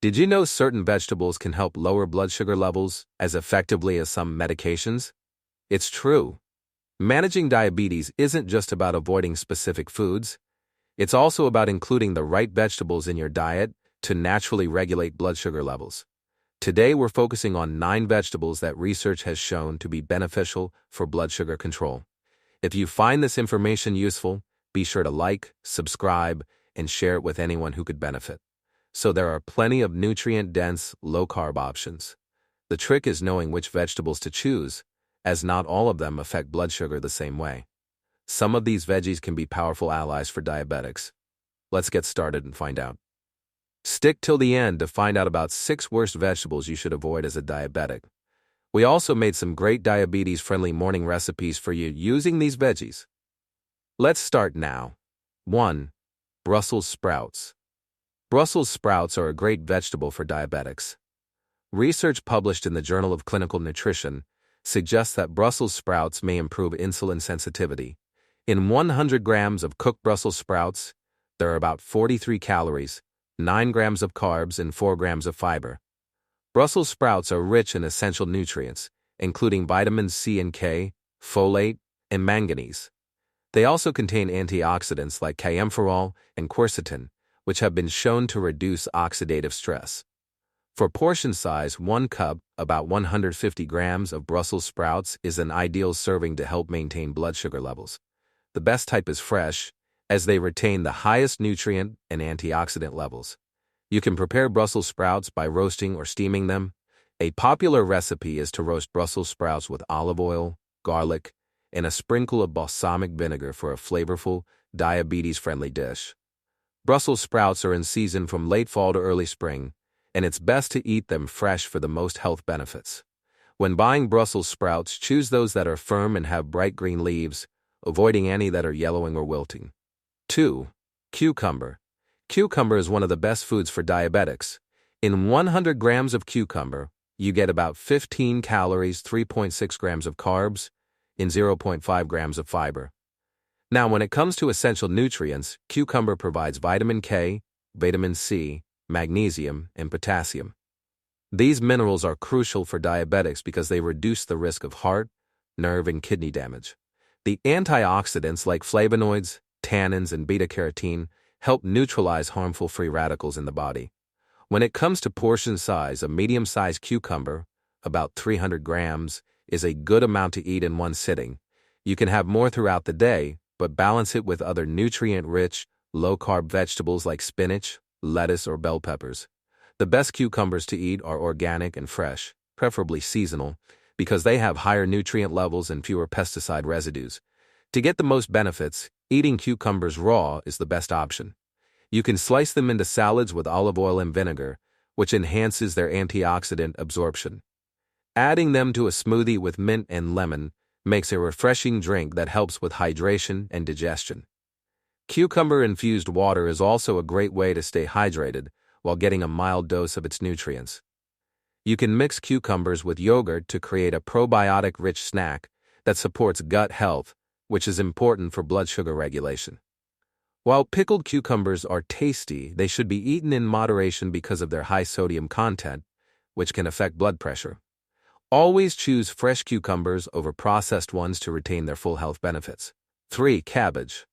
Did you know certain vegetables can help lower blood sugar levels as effectively as some medications? It's true. Managing diabetes isn't just about avoiding specific foods. It's also about including the right vegetables in your diet to naturally regulate blood sugar levels. Today we're focusing on 9 vegetables that research has shown to be beneficial for blood sugar control. If you find this information useful, be sure to like, subscribe, and share it with anyone who could benefit. So there are plenty of nutrient-dense, low-carb options. The trick is knowing which vegetables to choose, as not all of them affect blood sugar the same way. Some of these veggies can be powerful allies for diabetics. Let's get started and find out. Stick till the end to find out about 6 worst vegetables you should avoid as a diabetic. We also made some great diabetes-friendly morning recipes for you using these veggies. Let's start now. 1. Brussels sprouts. Brussels sprouts are a great vegetable for diabetics. Research published in the Journal of Clinical Nutrition suggests that Brussels sprouts may improve insulin sensitivity. In 100 grams of cooked Brussels sprouts, there are about 43 calories, 9 grams of carbs, and 4 grams of fiber. Brussels sprouts are rich in essential nutrients, including vitamins C and K, folate, and manganese. They also contain antioxidants like camphorol and quercetin, which have been shown to reduce oxidative stress. For portion size, 1 cup, about 150 grams of Brussels sprouts is an ideal serving to help maintain blood sugar levels. The best type is fresh, as they retain the highest nutrient and antioxidant levels. You can prepare Brussels sprouts by roasting or steaming them. A popular recipe is to roast Brussels sprouts with olive oil, garlic, and a sprinkle of balsamic vinegar for a flavorful, diabetes-friendly dish. Brussels sprouts are in season from late fall to early spring, and it's best to eat them fresh for the most health benefits. When buying Brussels sprouts, choose those that are firm and have bright green leaves, avoiding any that are yellowing or wilting. 2. Cucumber. Cucumber is one of the best foods for diabetics. In 100 grams of cucumber, you get about 15 calories, 3.6 grams of carbs, and 0.5 grams of fiber. Now, when it comes to essential nutrients, cucumber provides vitamin K, vitamin C, magnesium, and potassium. These minerals are crucial for diabetics because they reduce the risk of heart, nerve, and kidney damage. The antioxidants like flavonoids, tannins, and beta-carotene help neutralize harmful free radicals in the body. When it comes to portion size, a medium-sized cucumber, about 300 grams, is a good amount to eat in one sitting. You can have more throughout the day, but balance it with other nutrient-rich, low-carb vegetables like spinach, lettuce, or bell peppers. The best cucumbers to eat are organic and fresh, preferably seasonal, because they have higher nutrient levels and fewer pesticide residues. To get the most benefits, eating cucumbers raw is the best option. You can slice them into salads with olive oil and vinegar, which enhances their antioxidant absorption. Adding them to a smoothie with mint and lemon makes a refreshing drink that helps with hydration and digestion. Cucumber-infused water is also a great way to stay hydrated while getting a mild dose of its nutrients. You can mix cucumbers with yogurt to create a probiotic-rich snack that supports gut health, which is important for blood sugar regulation. While pickled cucumbers are tasty, they should be eaten in moderation because of their high sodium content, which can affect blood pressure. Always choose fresh cucumbers over processed ones to retain their full health benefits. 3. Cabbage.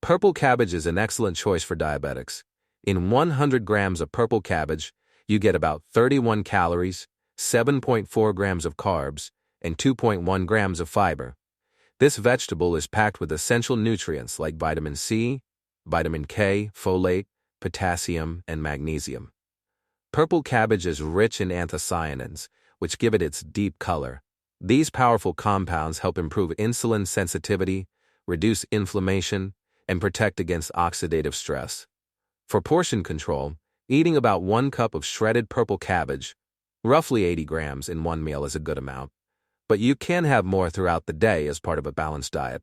Purple cabbage is an excellent choice for diabetics. In 100 grams of purple cabbage, you get about 31 calories, 7.4 grams of carbs, and 2.1 grams of fiber. This vegetable is packed with essential nutrients like vitamin C, vitamin K, folate, potassium, and magnesium. Purple cabbage is rich in anthocyanins, which give it its deep color. These powerful compounds help improve insulin sensitivity, reduce inflammation, and protect against oxidative stress. For portion control, eating about 1 cup of shredded purple cabbage, roughly 80 grams in one meal, is a good amount, but you can have more throughout the day as part of a balanced diet.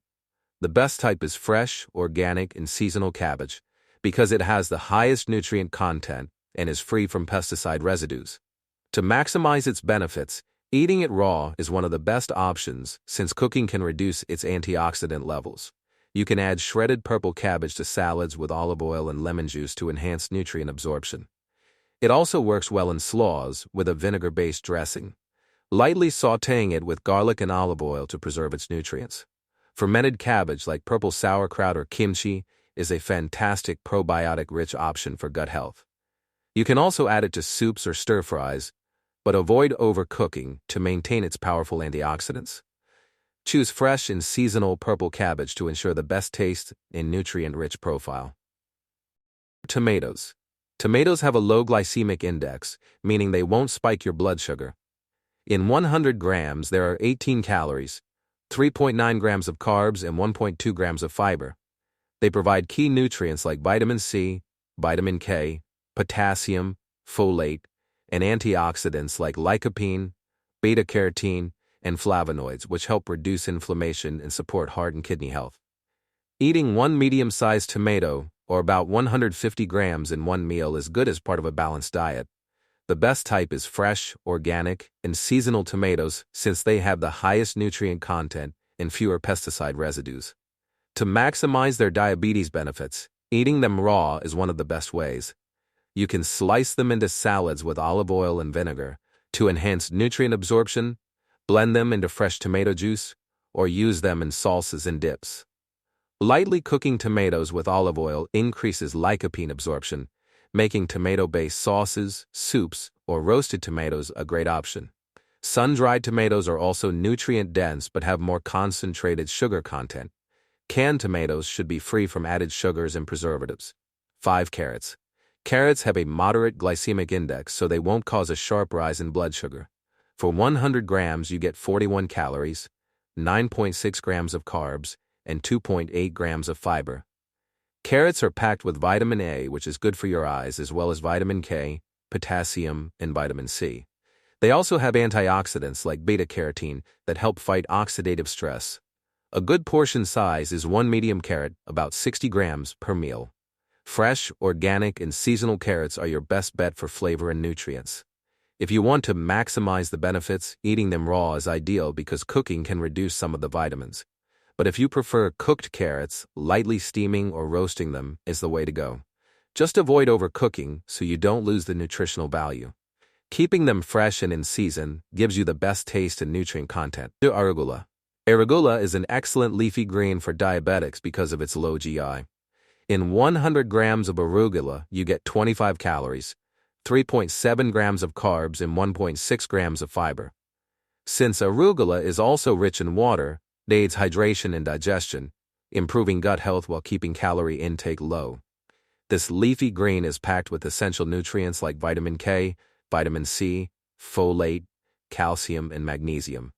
The best type is fresh, organic, and seasonal cabbage because it has the highest nutrient content and is free from pesticide residues. To maximize its benefits, eating it raw is one of the best options since cooking can reduce its antioxidant levels. You can add shredded purple cabbage to salads with olive oil and lemon juice to enhance nutrient absorption. It also works well in slaws with a vinegar-based dressing, lightly sautéing it with garlic and olive oil to preserve its nutrients. Fermented cabbage like purple sauerkraut or kimchi is a fantastic probiotic-rich option for gut health. You can also add it to soups or stir-fries, but avoid overcooking to maintain its powerful antioxidants. Choose fresh and seasonal purple cabbage to ensure the best taste and nutrient-rich profile. Tomatoes. Tomatoes have a low glycemic index, meaning they won't spike your blood sugar. In 100 grams, there are 18 calories, 3.9 grams of carbs, and 1.2 grams of fiber. They provide key nutrients like vitamin C, vitamin K, potassium, folate, and antioxidants like lycopene, beta-carotene, and flavonoids, which help reduce inflammation and support heart and kidney health. Eating one medium-sized tomato, or about 150 grams in one meal, is good as part of a balanced diet. The best type is fresh, organic, and seasonal tomatoes since they have the highest nutrient content and fewer pesticide residues. To maximize their diabetes benefits, eating them raw is one of the best ways. You can slice them into salads with olive oil and vinegar to enhance nutrient absorption, blend them into fresh tomato juice, or use them in salsas and dips. Lightly cooking tomatoes with olive oil increases lycopene absorption, making tomato-based sauces, soups, or roasted tomatoes a great option. Sun-dried tomatoes are also nutrient-dense but have more concentrated sugar content. Canned tomatoes should be free from added sugars and preservatives. 5 carrots. Carrots have a moderate glycemic index, so they won't cause a sharp rise in blood sugar. For 100 grams, you get 41 calories, 9.6 grams of carbs, and 2.8 grams of fiber. Carrots are packed with vitamin A, which is good for your eyes, as well as vitamin K, potassium, and vitamin C. They also have antioxidants like beta-carotene that help fight oxidative stress. A good portion size is 1 medium carrot, about 60 grams per meal. Fresh, organic, and seasonal carrots are your best bet for flavor and nutrients. If you want to maximize the benefits, eating them raw is ideal because cooking can reduce some of the vitamins. But if you prefer cooked carrots, lightly steaming or roasting them is the way to go. Just avoid overcooking so you don't lose the nutritional value. Keeping them fresh and in season gives you the best taste and nutrient content. Arugula. Arugula is an excellent leafy green for diabetics because of its low GI. In 100 grams of arugula, you get 25 calories, 3.7 grams of carbs, and 1.6 grams of fiber. Since arugula is also rich in water, it aids hydration and digestion, improving gut health while keeping calorie intake low. This leafy green is packed with essential nutrients like vitamin K, vitamin C, folate, calcium, and magnesium.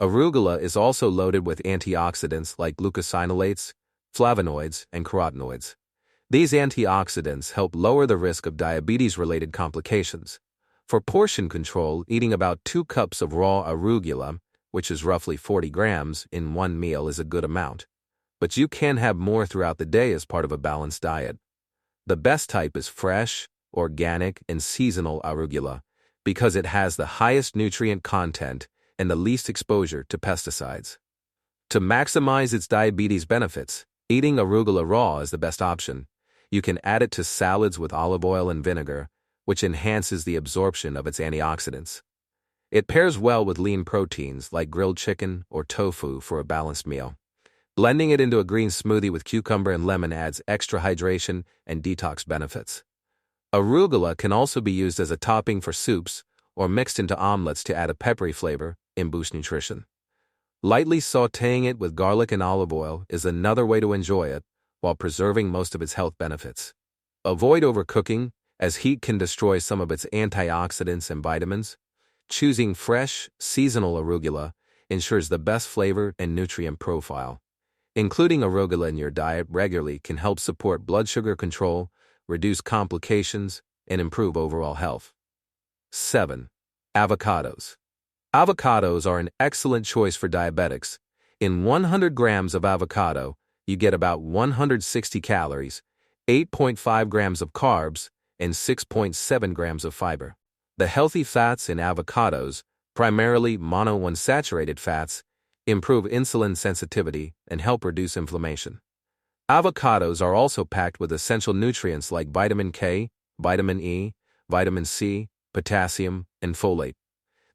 Arugula is also loaded with antioxidants like glucosinolates, flavonoids, and carotenoids. These antioxidants help lower the risk of diabetes-related complications. For portion control, eating about 2 cups of raw arugula, which is roughly 40 grams, in one meal is a good amount. But you can have more throughout the day as part of a balanced diet. The best type is fresh, organic, and seasonal arugula because it has the highest nutrient content and the least exposure to pesticides. To maximize its diabetes benefits, eating arugula raw is the best option. You can add it to salads with olive oil and vinegar, which enhances the absorption of its antioxidants. It pairs well with lean proteins like grilled chicken or tofu for a balanced meal. Blending it into a green smoothie with cucumber and lemon adds extra hydration and detox benefits. Arugula can also be used as a topping for soups or mixed into omelets to add a peppery flavor and boost nutrition. Lightly sautéing it with garlic and olive oil is another way to enjoy it while preserving most of its health benefits. Avoid overcooking, as heat can destroy some of its antioxidants and vitamins. Choosing fresh, seasonal arugula ensures the best flavor and nutrient profile. Including arugula in your diet regularly can help support blood sugar control, reduce complications, and improve overall health. 7. Avocados. Avocados are an excellent choice for diabetics. In 100 grams of avocado, you get about 160 calories, 8.5 grams of carbs, and 6.7 grams of fiber. The healthy fats in avocados, primarily monounsaturated fats, improve insulin sensitivity and help reduce inflammation. Avocados are also packed with essential nutrients like vitamin K, vitamin E, vitamin C, potassium, and folate.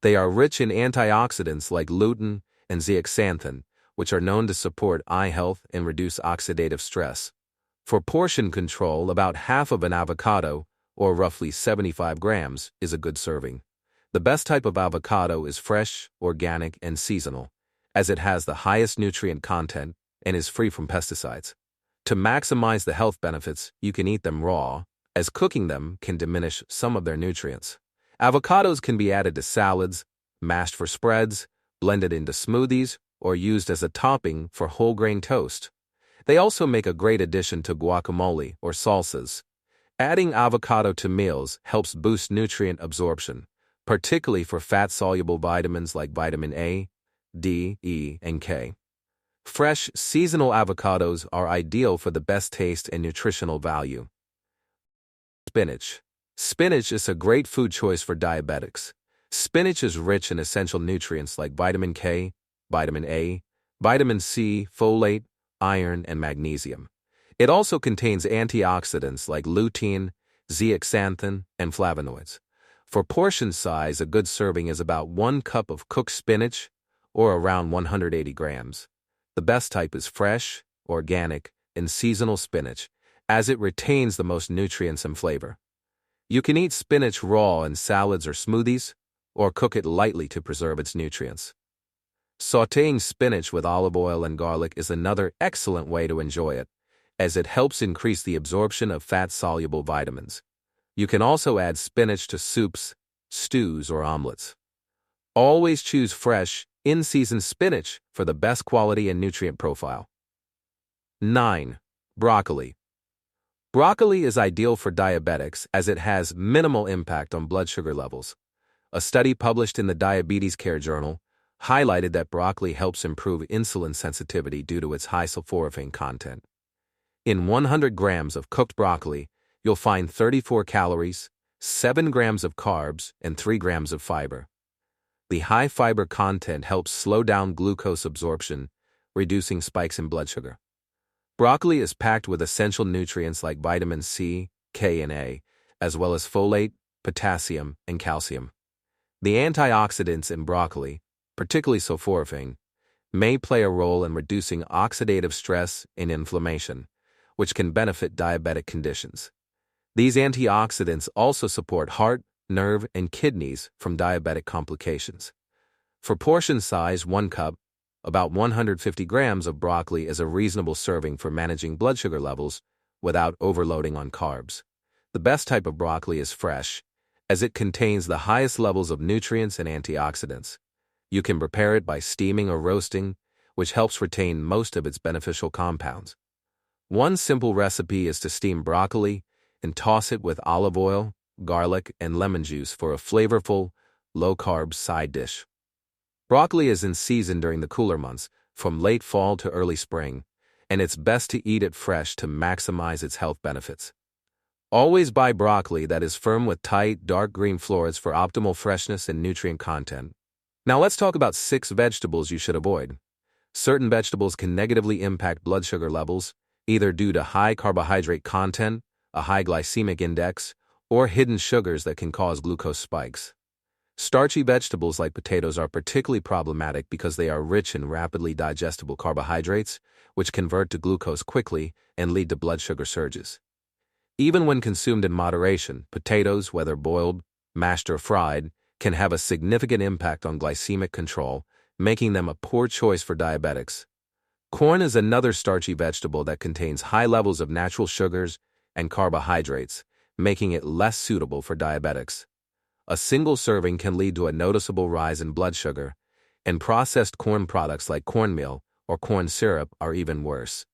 They are rich in antioxidants like lutein and zeaxanthin, which are known to support eye health and reduce oxidative stress. For portion control, about half of an avocado, or roughly 75 grams, is a good serving. The best type of avocado is fresh, organic, and seasonal, as it has the highest nutrient content and is free from pesticides. To maximize the health benefits, you can eat them raw, as cooking them can diminish some of their nutrients. Avocados can be added to salads, mashed for spreads, blended into smoothies, or used as a topping for whole grain toast. They also make a great addition to guacamole or salsas. Adding avocado to meals helps boost nutrient absorption, particularly for fat-soluble vitamins like vitamin A, D, E, and K. Fresh, seasonal avocados are ideal for the best taste and nutritional value. Spinach. Spinach is a great food choice for diabetics. Spinach is rich in essential nutrients like vitamin K, vitamin A, vitamin C, folate, iron, and magnesium. It also contains antioxidants like lutein, zeaxanthin, and flavonoids. For portion size, a good serving is about 1 cup of cooked spinach, or around 180 grams. The best type is fresh, organic, and seasonal spinach, as it retains the most nutrients and flavor. You can eat spinach raw in salads or smoothies, or cook it lightly to preserve its nutrients. Sautéing spinach with olive oil and garlic is another excellent way to enjoy it, as it helps increase the absorption of fat-soluble vitamins. You can also add spinach to soups, stews, or omelets. Always choose fresh, in-season spinach for the best quality and nutrient profile. 9. Broccoli. Broccoli is ideal for diabetics as it has minimal impact on blood sugar levels. A study published in the Diabetes Care Journal highlighted that broccoli helps improve insulin sensitivity due to its high sulforaphane content. In 100 grams of cooked broccoli, you'll find 34 calories, 7 grams of carbs, and 3 grams of fiber. The high fiber content helps slow down glucose absorption, reducing spikes in blood sugar. Broccoli is packed with essential nutrients like vitamin C, K, and A, as well as folate, potassium, and calcium. The antioxidants in broccoli, particularly sulforaphane, may play a role in reducing oxidative stress and inflammation, which can benefit diabetic conditions. These antioxidants also support heart, nerve, and kidneys from diabetic complications. For portion size, 1 cup, about 150 grams of broccoli is a reasonable serving for managing blood sugar levels without overloading on carbs. The best type of broccoli is fresh, as it contains the highest levels of nutrients and antioxidants. You can prepare it by steaming or roasting, which helps retain most of its beneficial compounds. One simple recipe is to steam broccoli and toss it with olive oil, garlic, and lemon juice for a flavorful, low-carb side dish. Broccoli is in season during the cooler months, from late fall to early spring, and it's best to eat it fresh to maximize its health benefits. Always buy broccoli that is firm with tight, dark green florets for optimal freshness and nutrient content. Now let's talk about 6 vegetables you should avoid. Certain vegetables can negatively impact blood sugar levels, either due to high carbohydrate content, a high glycemic index, or hidden sugars that can cause glucose spikes. Starchy vegetables like potatoes are particularly problematic because they are rich in rapidly digestible carbohydrates, which convert to glucose quickly and lead to blood sugar surges. Even when consumed in moderation, potatoes, whether boiled, mashed, or fried, can have a significant impact on glycemic control, making them a poor choice for diabetics. Corn is another starchy vegetable that contains high levels of natural sugars and carbohydrates, making it less suitable for diabetics. A single serving can lead to a noticeable rise in blood sugar, and processed corn products like cornmeal or corn syrup are even worse.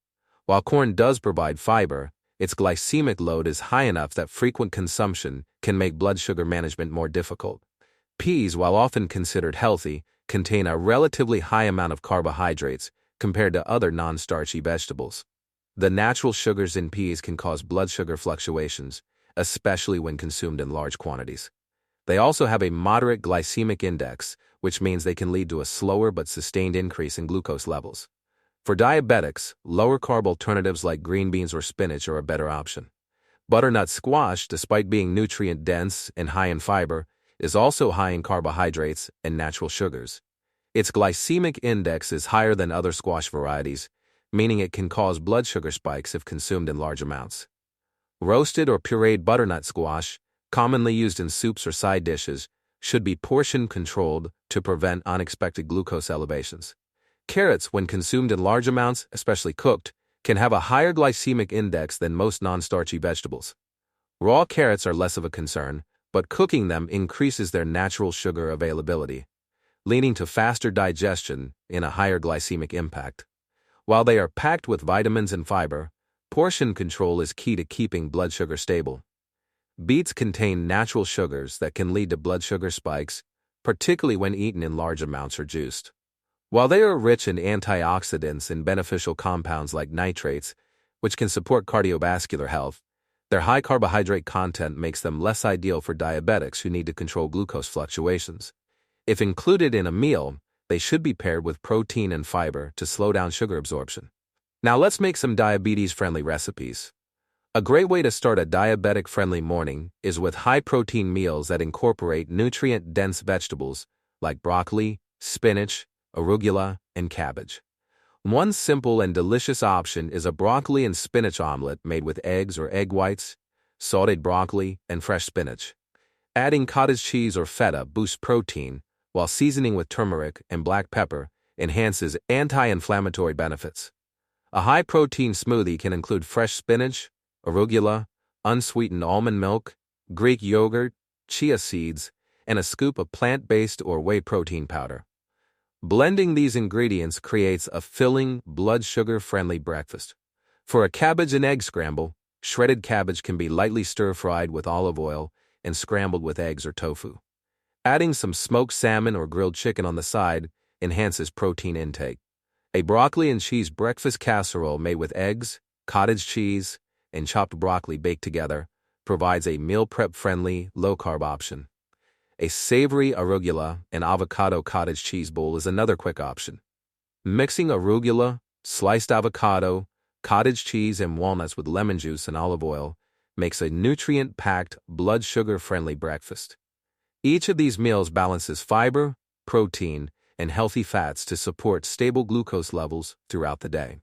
While corn does provide fiber, its glycemic load is high enough that frequent consumption can make blood sugar management more difficult. Peas, while often considered healthy, contain a relatively high amount of carbohydrates compared to other non-starchy vegetables. The natural sugars in peas can cause blood sugar fluctuations, especially when consumed in large quantities. They also have a moderate glycemic index, which means they can lead to a slower but sustained increase in glucose levels. For diabetics, lower-carb alternatives like green beans or spinach are a better option. Butternut squash, despite being nutrient-dense and high in fiber, is also high in carbohydrates and natural sugars. Its glycemic index is higher than other squash varieties, meaning it can cause blood sugar spikes if consumed in large amounts. Roasted or pureed butternut squash, commonly used in soups or side dishes, should be portion-controlled to prevent unexpected glucose elevations. Carrots, when consumed in large amounts, especially cooked, can have a higher glycemic index than most non-starchy vegetables. Raw carrots are less of a concern, but cooking them increases their natural sugar availability, leading to faster digestion and a higher glycemic impact. While they are packed with vitamins and fiber, portion control is key to keeping blood sugar stable. Beets contain natural sugars that can lead to blood sugar spikes, particularly when eaten in large amounts or juiced. While they are rich in antioxidants and beneficial compounds like nitrates, which can support cardiovascular health, their high carbohydrate content makes them less ideal for diabetics who need to control glucose fluctuations. If included in a meal, they should be paired with protein and fiber to slow down sugar absorption. Now let's make some diabetes-friendly recipes. A great way to start a diabetic-friendly morning is with high-protein meals that incorporate nutrient-dense vegetables like broccoli, spinach, arugula, and cabbage. One simple and delicious option is a broccoli and spinach omelet made with eggs or egg whites, sautéed broccoli, and fresh spinach. Adding cottage cheese or feta boosts protein, while seasoning with turmeric and black pepper enhances anti-inflammatory benefits. A high-protein smoothie can include fresh spinach, arugula, unsweetened almond milk, Greek yogurt, chia seeds, and a scoop of plant-based or whey protein powder. Blending these ingredients creates a filling, blood sugar-friendly breakfast. For a cabbage and egg scramble, shredded cabbage can be lightly stir-fried with olive oil and scrambled with eggs or tofu. Adding some smoked salmon or grilled chicken on the side enhances protein intake. A broccoli and cheese breakfast casserole made with eggs, cottage cheese, and chopped broccoli baked together provides a meal prep-friendly, low-carb option. A savory arugula and avocado cottage cheese bowl is another quick option. Mixing arugula, sliced avocado, cottage cheese, and walnuts with lemon juice and olive oil makes a nutrient-packed, blood sugar-friendly breakfast. Each of these meals balances fiber, protein, and healthy fats to support stable glucose levels throughout the day.